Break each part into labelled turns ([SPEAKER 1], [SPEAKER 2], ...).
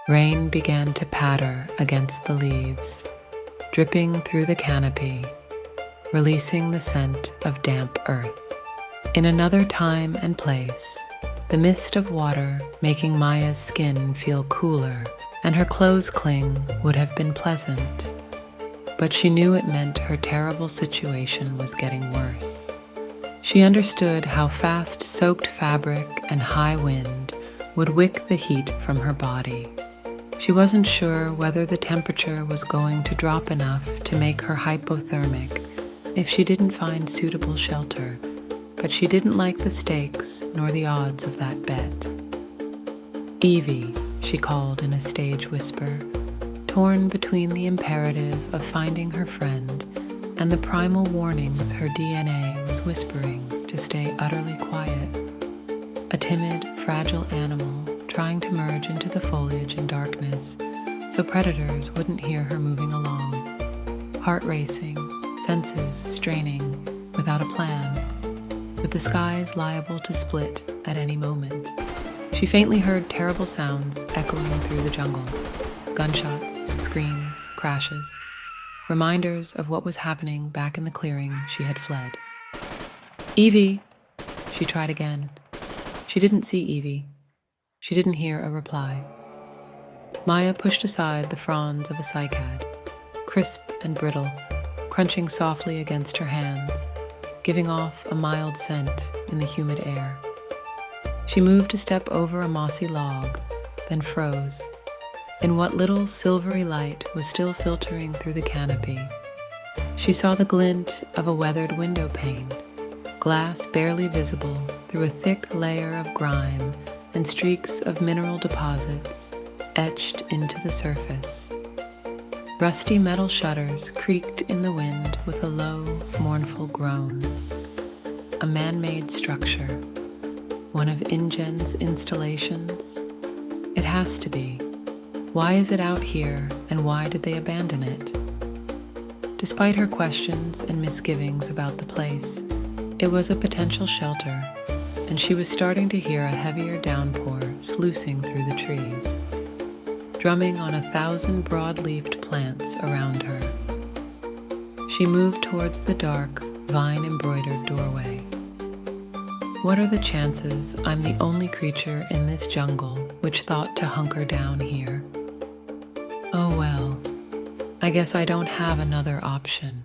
[SPEAKER 1] Rain began to patter against the leaves, dripping through the canopy, releasing the scent of damp earth. In another time and place, the mist of water making Maya's skin feel cooler and her clothes cling would have been pleasant. But she knew it meant her terrible situation was getting worse. She understood how fast soaked fabric and high wind would wick the heat from her body. She wasn't sure whether the temperature was going to drop enough to make her hypothermic if she didn't find suitable shelter, but she didn't like the stakes nor the odds of that bet. "Evie," she called in a stage whisper, torn between the imperative of finding her friend and the primal warnings her DNA was whispering to stay utterly quiet. A timid, fragile animal trying to merge into the foliage in darkness so predators wouldn't hear her moving along. Heart racing, senses straining, without a plan, with the skies liable to split at any moment. She faintly heard terrible sounds echoing through the jungle. Gunshots, screams, crashes. Reminders of what was happening back in the clearing she had fled. "Evie!" She tried again. She didn't see Evie. She didn't hear a reply. Maya pushed aside the fronds of a cycad, crisp and brittle, crunching softly against her hands, giving off a mild scent in the humid air. She moved a step over a mossy log, then froze. In what little silvery light was still filtering through the canopy, she saw the glint of a weathered window pane, glass barely visible through a thick layer of grime and streaks of mineral deposits etched into the surface. Rusty metal shutters creaked in the wind with a low, mournful groan. A man-made structure, one of InGen's installations. It has to be. Why is it out here, and why did they abandon it? Despite her questions and misgivings about the place, it was a potential shelter, and she was starting to hear a heavier downpour sluicing through the trees, drumming on 1,000 broad-leaved plants around her. She moved towards the dark, vine-embroidered doorway. What are the chances I'm the only creature in this jungle which thought to hunker down here? Oh well, I guess I don't have another option.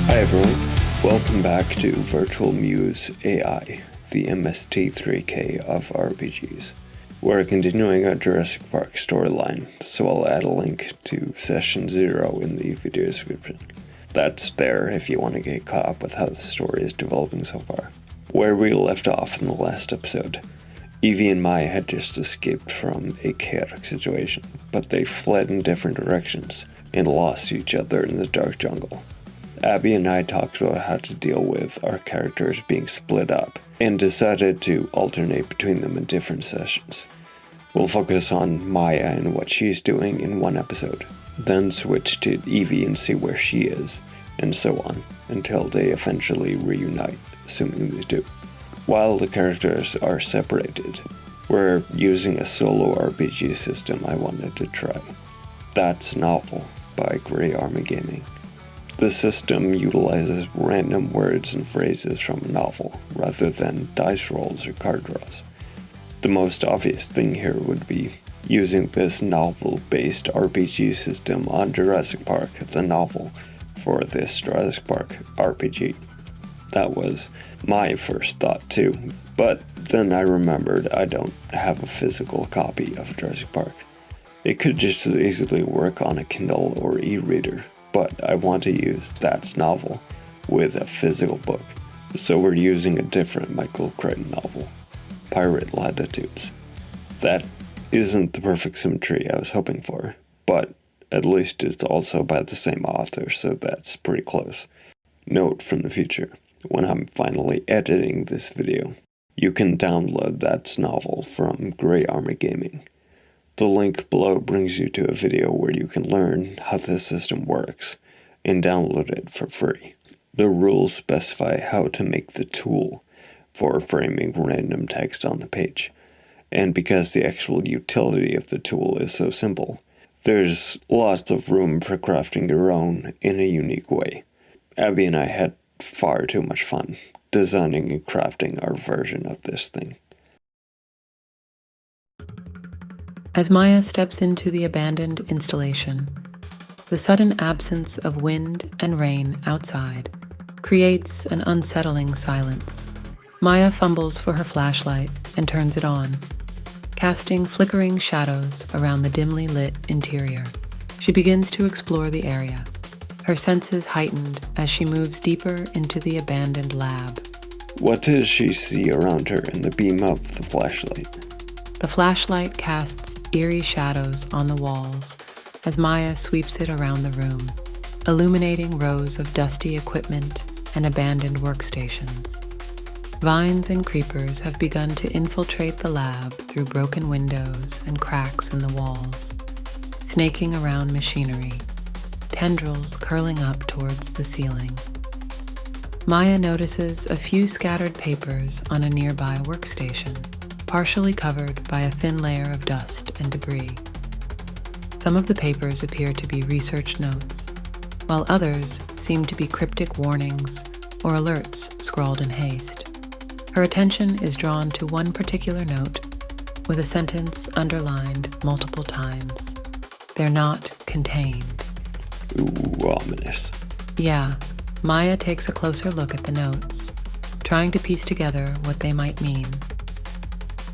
[SPEAKER 2] Hi everyone, welcome back to Virtual Muse AI, the MST3K of RPGs. We're continuing our Jurassic Park storyline, so I'll add a link to Session 0 in the video description. That's there if you want to get caught up with how the story is developing so far. Where we left off in the last episode, Evie and Maya had just escaped from a chaotic situation, but they fled in different directions and lost each other in the dark jungle. Abby and I talked about how to deal with our characters being split up and decided to alternate between them in different sessions. We'll focus on Maya and what she's doing in one episode, then switch to Evie and see where she is, and so on, until they eventually reunite, assuming they do. While the characters are separated, we're using a solo RPG system I wanted to try. That's Novel by Grey Army Gaming. The system utilizes random words and phrases from a novel, rather than dice rolls or card draws. The most obvious thing here would be using this novel-based RPG system on Jurassic Park, the novel, for this Jurassic Park RPG. That was my first thought too, but then I remembered I don't have a physical copy of Jurassic Park. It could just as easily work on a Kindle or e-reader, but I want to use That's Novel with a physical book, so we're using a different Michael Crichton novel, Pirate Latitudes. That isn't the perfect symmetry I was hoping for, but at least it's also by the same author, so that's pretty close. Note from the future, when I'm finally editing this video, you can download That's Novel from Grey Army Gaming. The link below brings you to a video where you can learn how this system works and download it for free. The rules specify how to make the tool for framing random text on the page, and because the actual utility of the tool is so simple, there's lots of room for crafting your own in a unique way. Abby and I had far too much fun designing and crafting our version of this thing.
[SPEAKER 1] As Maya steps into the abandoned installation, the sudden absence of wind and rain outside creates an unsettling silence. Maya fumbles for her flashlight and turns it on, casting flickering shadows around the dimly lit interior. She begins to explore the area, her senses heightened as she moves deeper into the abandoned lab.
[SPEAKER 2] What does she see around her in the beam of the flashlight?
[SPEAKER 1] The flashlight casts eerie shadows on the walls as Maya sweeps it around the room, illuminating rows of dusty equipment and abandoned workstations. Vines and creepers have begun to infiltrate the lab through broken windows and cracks in the walls, snaking around machinery, tendrils curling up towards the ceiling. Maya notices a few scattered papers on a nearby workstation, partially covered by a thin layer of dust and debris. Some of the papers appear to be research notes, while others seem to be cryptic warnings or alerts scrawled in haste. Her attention is drawn to one particular note with a sentence underlined multiple times. "They're not contained."
[SPEAKER 2] Ooh, ominous.
[SPEAKER 1] Yeah, Maya takes a closer look at the notes, trying to piece together what they might mean.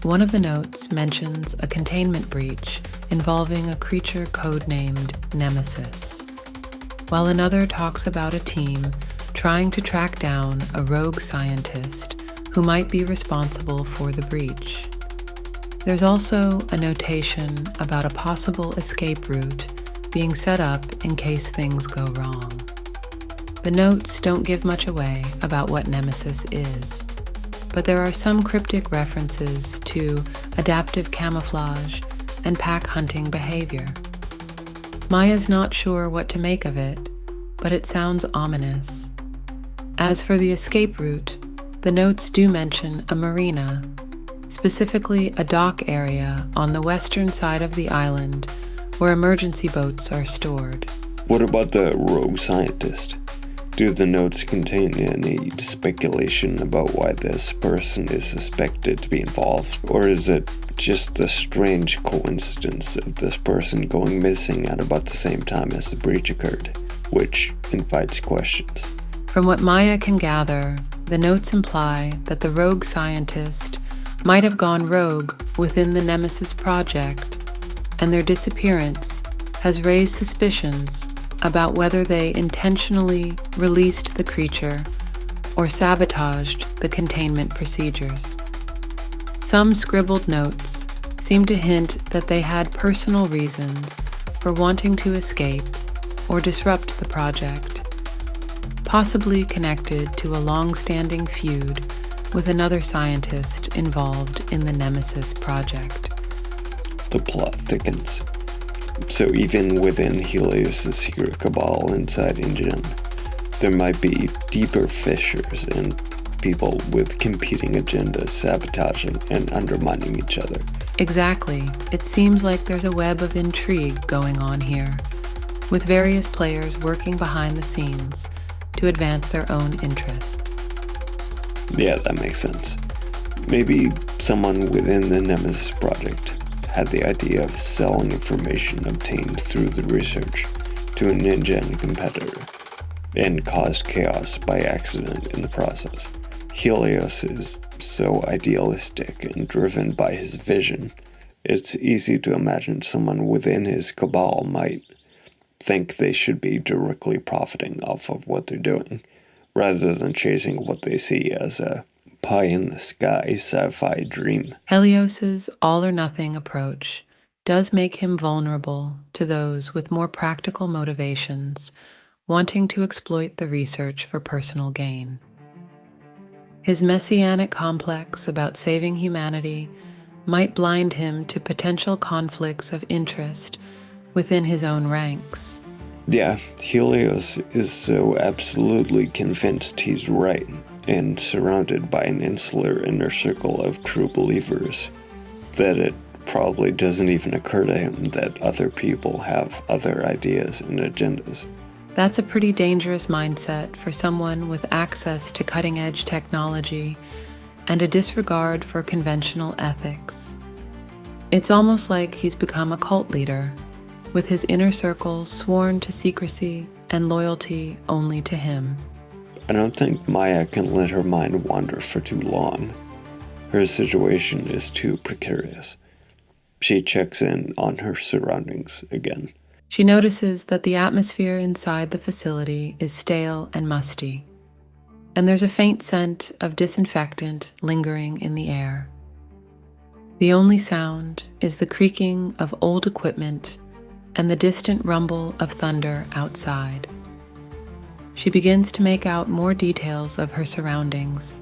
[SPEAKER 1] One of the notes mentions a containment breach involving a creature codenamed Nemesis, while another talks about a team trying to track down a rogue scientist who might be responsible for the breach. There's also a notation about a possible escape route being set up in case things go wrong. The notes don't give much away about what Nemesis is, but there are some cryptic references to adaptive camouflage and pack hunting behavior. Maya's not sure what to make of it, but it sounds ominous. As for the escape route, the notes do mention a marina, specifically a dock area on the western side of the island where emergency boats are stored.
[SPEAKER 2] What about the rogue scientist? Do the notes contain any speculation about why this person is suspected to be involved? Or is it just the strange coincidence of this person going missing at about the same time as the breach occurred, which invites questions?
[SPEAKER 1] From what Maya can gather, the notes imply that the rogue scientist might have gone rogue within the Nemesis project, and their disappearance has raised suspicions about whether they intentionally released the creature or sabotaged the containment procedures. Some scribbled notes seem to hint that they had personal reasons for wanting to escape or disrupt the project, possibly connected to a long-standing feud with another scientist involved in the Nemesis project.
[SPEAKER 2] The plot thickens. So even within Helios' secret cabal inside InGen, there might be deeper fissures and people with competing agendas sabotaging and undermining each other.
[SPEAKER 1] Exactly. It seems like there's a web of intrigue going on here, with various players working behind the scenes to advance their own interests.
[SPEAKER 2] Yeah, that makes sense. Maybe someone within the Nemesis project had the idea of selling information obtained through the research to an InGen competitor and caused chaos by accident in the process. Helios is so idealistic and driven by his vision, it's easy to imagine someone within his cabal might think they should be directly profiting off of what they're doing, rather than chasing what they see as a pie-in-the-sky sci-fi dream.
[SPEAKER 1] Helios's all-or-nothing approach does make him vulnerable to those with more practical motivations wanting to exploit the research for personal gain. His messianic complex about saving humanity might blind him to potential conflicts of interest within his own ranks.
[SPEAKER 2] Yeah, Helios is so absolutely convinced he's right, and surrounded by an insular inner circle of true believers, that it probably doesn't even occur to him that other people have other ideas and agendas.
[SPEAKER 1] That's a pretty dangerous mindset for someone with access to cutting-edge technology and a disregard for conventional ethics. It's almost like he's become a cult leader, with his inner circle sworn to secrecy and loyalty only to him.
[SPEAKER 2] I don't think Maya can let her mind wander for too long. Her situation is too precarious. She checks in on her surroundings again.
[SPEAKER 1] She notices that the atmosphere inside the facility is stale and musty, and there's a faint scent of disinfectant lingering in the air. The only sound is the creaking of old equipment and the distant rumble of thunder outside. She begins to make out more details of her surroundings,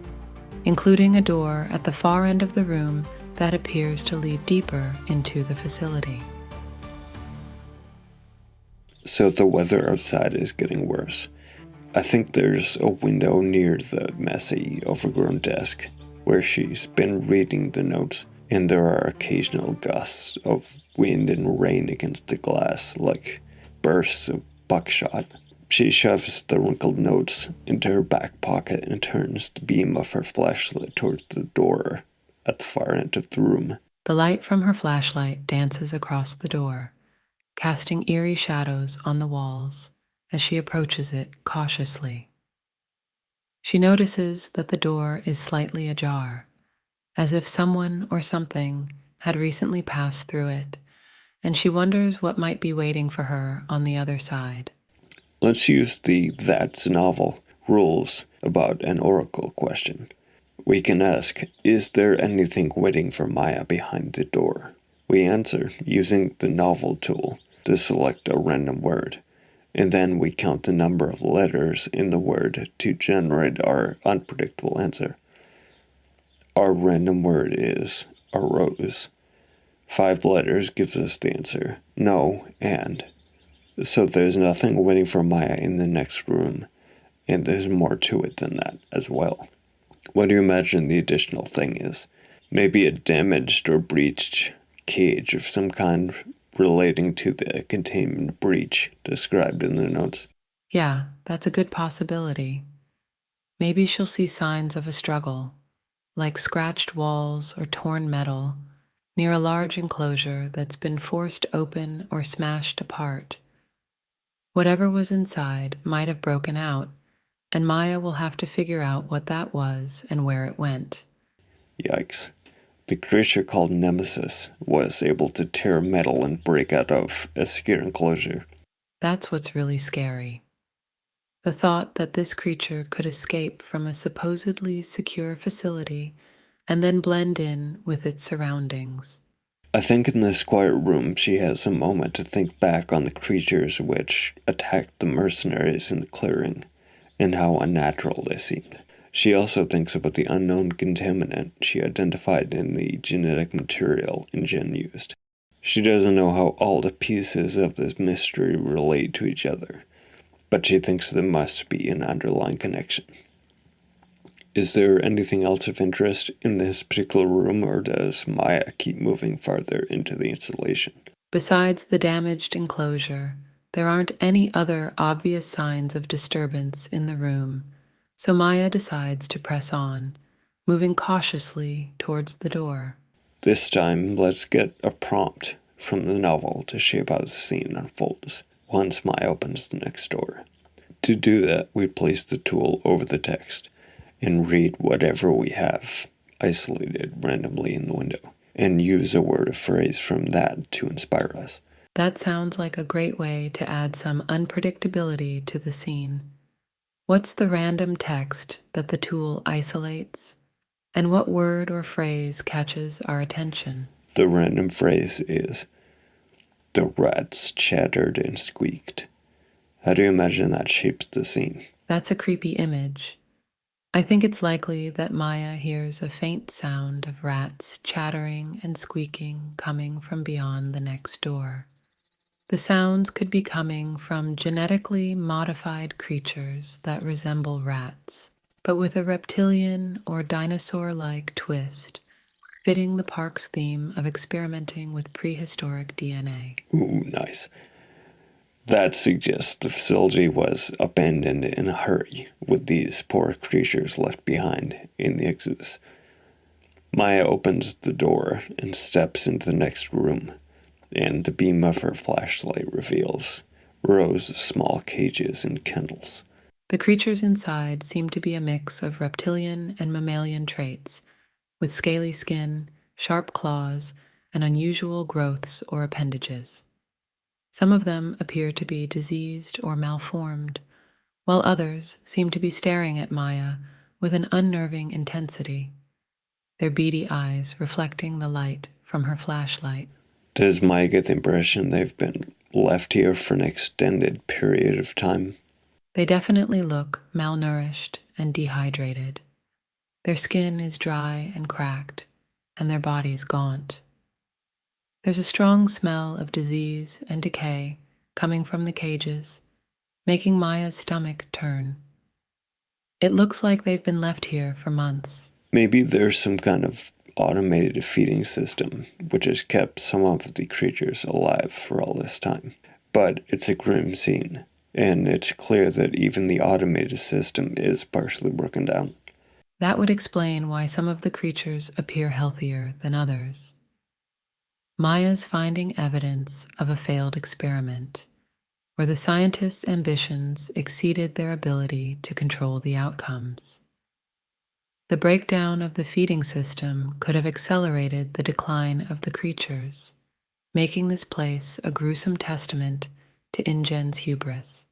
[SPEAKER 1] including a door at the far end of the room that appears to lead deeper into the facility.
[SPEAKER 2] So the weather outside is getting worse. I think there's a window near the messy, overgrown desk where she's been reading the notes, and there are occasional gusts of wind and rain against the glass, like bursts of buckshot. She shoves the wrinkled notes into her back pocket and turns the beam of her flashlight towards the door at the far end of the room.
[SPEAKER 1] The light from her flashlight dances across the door, casting eerie shadows on the walls as she approaches it cautiously. She notices that the door is slightly ajar, as if someone or something had recently passed through it, and she wonders what might be waiting for her on the other side.
[SPEAKER 2] Let's use the "that's novel" rules about an oracle question. We can ask, is there anything waiting for Maya behind the door? We answer using the novel tool to select a random word, and then we count the number of letters in the word to generate our unpredictable answer. Our random word is a rose. 5 letters gives us the answer, no, and. So there's nothing waiting for Maya in the next room, and there's more to it than that as well. What do you imagine the additional thing is? Maybe a damaged or breached cage of some kind relating to the containment breach described in the notes.
[SPEAKER 1] Yeah, that's a good possibility. Maybe she'll see signs of a struggle, like scratched walls or torn metal, near a large enclosure that's been forced open or smashed apart. Whatever was inside might have broken out, and Maya will have to figure out what that was and where it went.
[SPEAKER 2] Yikes. The creature called Nemesis was able to tear metal and break out of a secure enclosure.
[SPEAKER 1] That's what's really scary. The thought that this creature could escape from a supposedly secure facility and then blend in with its surroundings.
[SPEAKER 2] I think in this quiet room she has a moment to think back on the creatures which attacked the mercenaries in the clearing, and how unnatural they seemed. She also thinks about the unknown contaminant she identified in the genetic material InGen used. She doesn't know how all the pieces of this mystery relate to each other, but she thinks there must be an underlying connection. Is there anything else of interest in this particular room, or does Maya keep moving farther into the installation?
[SPEAKER 1] Besides the damaged enclosure, there aren't any other obvious signs of disturbance in the room, so Maya decides to press on, moving cautiously towards the door.
[SPEAKER 2] This time, let's get a prompt from the novel to shape how the scene unfolds once Maya opens the next door. To do that, we place the tool over the text and read whatever we have isolated randomly in the window, and use a word or phrase from that to inspire us.
[SPEAKER 1] That sounds like a great way to add some unpredictability to the scene. What's the random text that the tool isolates? And what word or phrase catches our attention?
[SPEAKER 2] The random phrase is, "The rats chattered and squeaked." How do you imagine that shapes the scene?
[SPEAKER 1] That's a creepy image. I think it's likely that Maya hears a faint sound of rats chattering and squeaking coming from beyond the next door. The sounds could be coming from genetically modified creatures that resemble rats, but with a reptilian or dinosaur-like twist, fitting the park's theme of experimenting with prehistoric DNA.
[SPEAKER 2] Ooh, nice. That suggests the facility was abandoned in a hurry, with these poor creatures left behind in the exodus. Maya opens the door and steps into the next room, and the beam of her flashlight reveals rows of small cages and kennels.
[SPEAKER 1] The creatures inside seem to be a mix of reptilian and mammalian traits, with scaly skin, sharp claws, and unusual growths or appendages. Some of them appear to be diseased or malformed, while others seem to be staring at Maya with an unnerving intensity, their beady eyes reflecting the light from her flashlight.
[SPEAKER 2] Does Maya get the impression they've been left here for an extended period of time?
[SPEAKER 1] They definitely look malnourished and dehydrated. Their skin is dry and cracked, and their bodies gaunt. There's a strong smell of disease and decay coming from the cages, making Maya's stomach turn. It looks like they've been left here for months.
[SPEAKER 2] Maybe there's some kind of automated feeding system which has kept some of the creatures alive for all this time. But it's a grim scene, and it's clear that even the automated system is partially broken down.
[SPEAKER 1] That would explain why some of the creatures appear healthier than others. Maya's finding evidence of a failed experiment, where the scientists' ambitions exceeded their ability to control the outcomes. The breakdown of the feeding system could have accelerated the decline of the creatures, making this place a gruesome testament to InGen's hubris.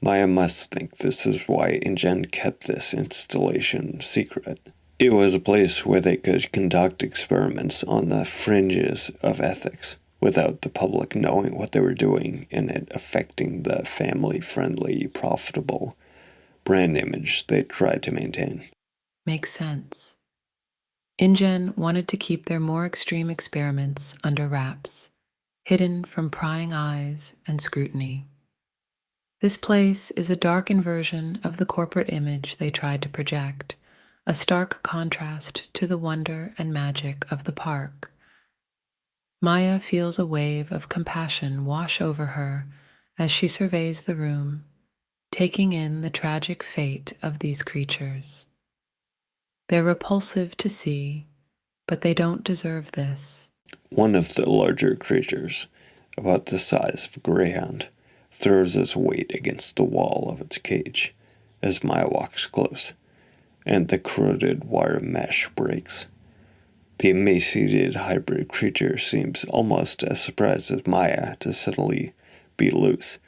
[SPEAKER 2] Maya must think this is why InGen kept this installation secret. It was a place where they could conduct experiments on the fringes of ethics without the public knowing what they were doing and it affecting the family-friendly, profitable brand image they tried to maintain.
[SPEAKER 1] Makes sense. InGen wanted to keep their more extreme experiments under wraps, hidden from prying eyes and scrutiny. This place is a darkened version of the corporate image they tried to project, a stark contrast to the wonder and magic of the park. Maya feels a wave of compassion wash over her as she surveys the room, taking in the tragic fate of these creatures. They're repulsive to see, but they don't deserve this.
[SPEAKER 2] One of the larger creatures, about the size of a greyhound, throws its weight against the wall of its cage as Maya walks close, and the corroded wire mesh breaks. The emaciated hybrid creature seems almost as surprised as Maya to suddenly be loose,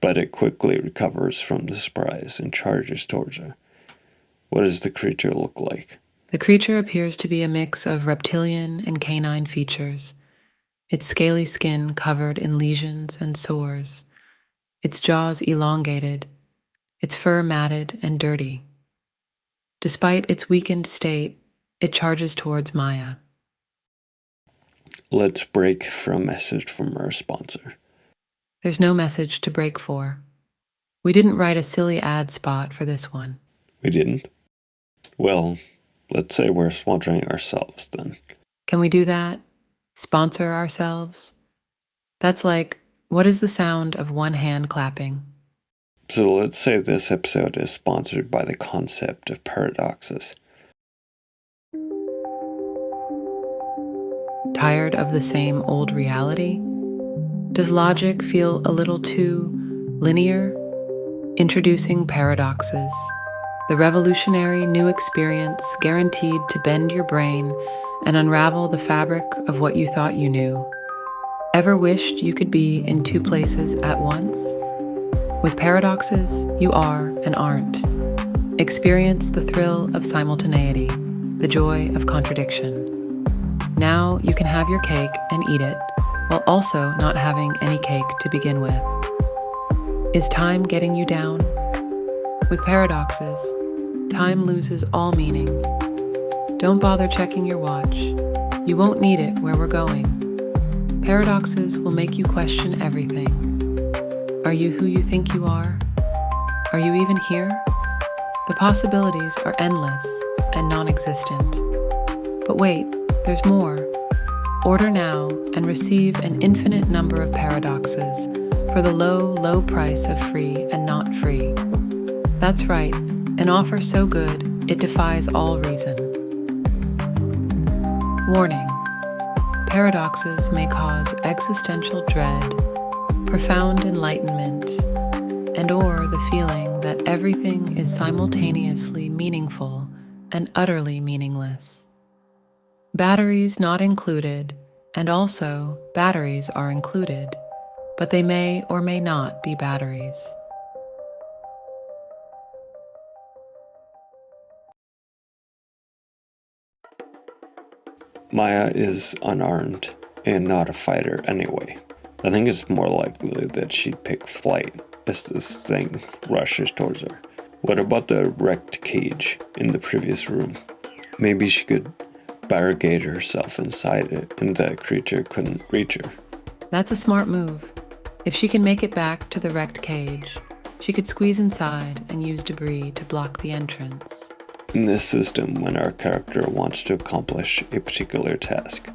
[SPEAKER 2] but it quickly recovers from the surprise and charges towards her. What does the creature look like?
[SPEAKER 1] The creature appears to be a mix of reptilian and canine features, its scaly skin covered in lesions and sores, its jaws elongated, its fur matted and dirty. Despite its weakened state, it charges towards Maya.
[SPEAKER 2] Let's break for a message from our sponsor.
[SPEAKER 1] There's no message to break for. We didn't write a silly ad spot for this one.
[SPEAKER 2] We didn't? Well, let's say we're sponsoring ourselves then.
[SPEAKER 1] Can we do that? Sponsor ourselves? That's like, what is the sound of one hand clapping?
[SPEAKER 2] So let's say this episode is sponsored by the concept of paradoxes.
[SPEAKER 1] Tired of the same old reality? Does logic feel a little too linear? Introducing Paradoxes, the revolutionary new experience guaranteed to bend your brain and unravel the fabric of what you thought you knew. Ever wished you could be in two places at once? With Paradoxes, you are and aren't. Experience the thrill of simultaneity, the joy of contradiction. Now you can have your cake and eat it, while also not having any cake to begin with. Is time getting you down? With Paradoxes, time loses all meaning. Don't bother checking your watch. You won't need it where we're going. Paradoxes will make you question everything. Are you who you think you are? Are you even here? The possibilities are endless and non-existent. But wait, there's more. Order now and receive an infinite number of paradoxes for the low, low price of free and not free. That's right, an offer so good, it defies all reason. Warning: paradoxes may cause existential dread, profound enlightenment, and/or the feeling that everything is simultaneously meaningful and utterly meaningless. Batteries not included, and also batteries are included, but they may or may not be batteries.
[SPEAKER 2] Maya is unarmed and not a fighter anyway. I think it's more likely that she'd pick flight as this thing rushes towards her. What about the wrecked cage in the previous room? Maybe she could barricade herself inside it and that creature couldn't reach her.
[SPEAKER 1] That's a smart move. If she can make it back to the wrecked cage, she could squeeze inside and use debris to block the entrance.
[SPEAKER 2] In this system, when our character wants to accomplish a particular task,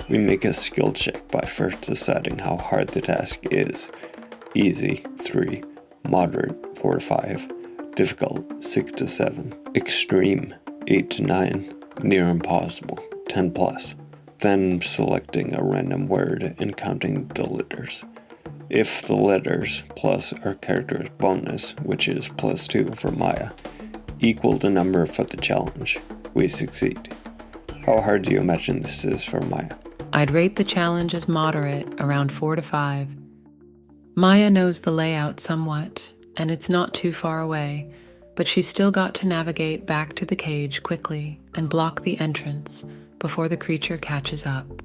[SPEAKER 2] we make a skill check by first deciding how hard the task is. Easy, 3. Moderate, 4 to 5. Difficult, 6 to 7. Extreme, 8 to 9. Near impossible, 10 plus. Then selecting a random word and counting the letters. If the letters plus our character's bonus, which is +2 for Maya, equal the number for the challenge, we succeed. How hard do you imagine this is for Maya?
[SPEAKER 1] I'd rate the challenge as moderate, around 4 to 5. Maya knows the layout somewhat, and it's not too far away, but she's still got to navigate back to the cage quickly and block the entrance before the creature catches up.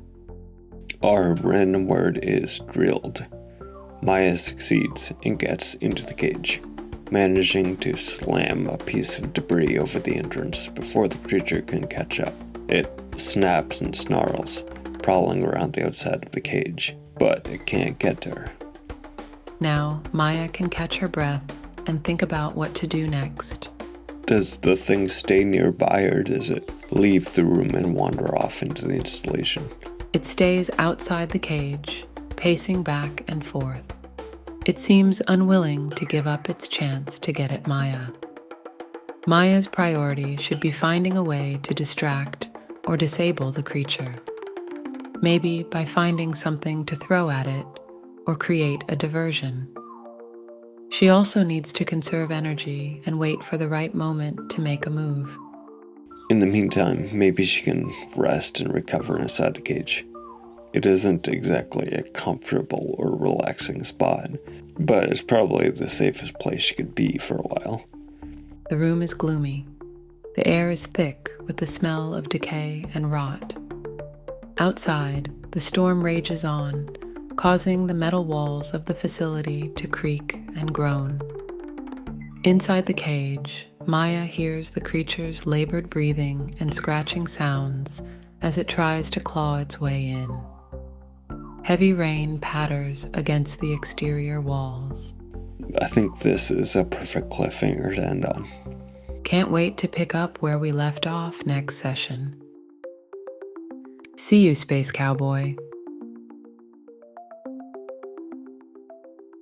[SPEAKER 2] Our random word is drilled. Maya succeeds and gets into the cage, managing to slam a piece of debris over the entrance before the creature can catch up. It snaps and snarls, prowling around the outside of the cage, but it can't get to her.
[SPEAKER 1] Now, Maya can catch her breath and think about what to do next.
[SPEAKER 2] Does the thing stay nearby or does it leave the room and wander off into the installation?
[SPEAKER 1] It stays outside the cage, pacing back and forth. It seems unwilling to give up its chance to get at Maya. Maya's priority should be finding a way to distract or disable the creature. Maybe by finding something to throw at it or create a diversion. She also needs to conserve energy and wait for the right moment to make a move.
[SPEAKER 2] In the meantime, maybe she can rest and recover inside the cage. It isn't exactly a comfortable or relaxing spot, but it's probably the safest place she could be for a while.
[SPEAKER 1] The room is gloomy. The air is thick with the smell of decay and rot. Outside, the storm rages on, causing the metal walls of the facility to creak and groan. Inside the cage, Maya hears the creature's labored breathing and scratching sounds as it tries to claw its way in. Heavy rain patters against the exterior walls.
[SPEAKER 2] I think this is a perfect cliffhanger to end on.
[SPEAKER 1] Can't wait to pick up where we left off next session. See you, Space Cowboy.